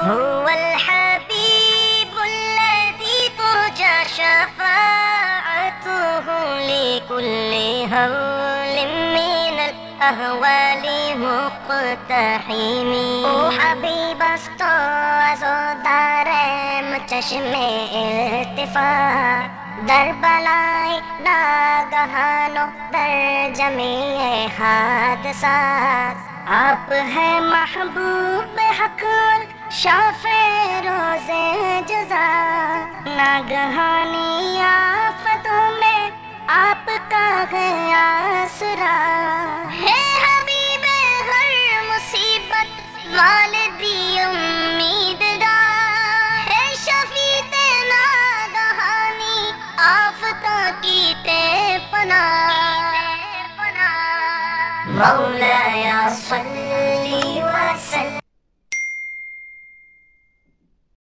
هو الحبيب الذي ترجى شفاعته لكل هول من الأهوال مقتحم. او حبیب است و عزادارم چشم التفات در بلای ناگہان و در جمیع حادثات. آپ ہے محبوب حق شافع روز جزا، ناگہانی آفتوں میں آپ کا ہے آسرا. ہے حبیب ہر مصیبت والدی امیدگار، ہے شفیع ناگہانی آفتوں کی تے پناہ. مولایا صلی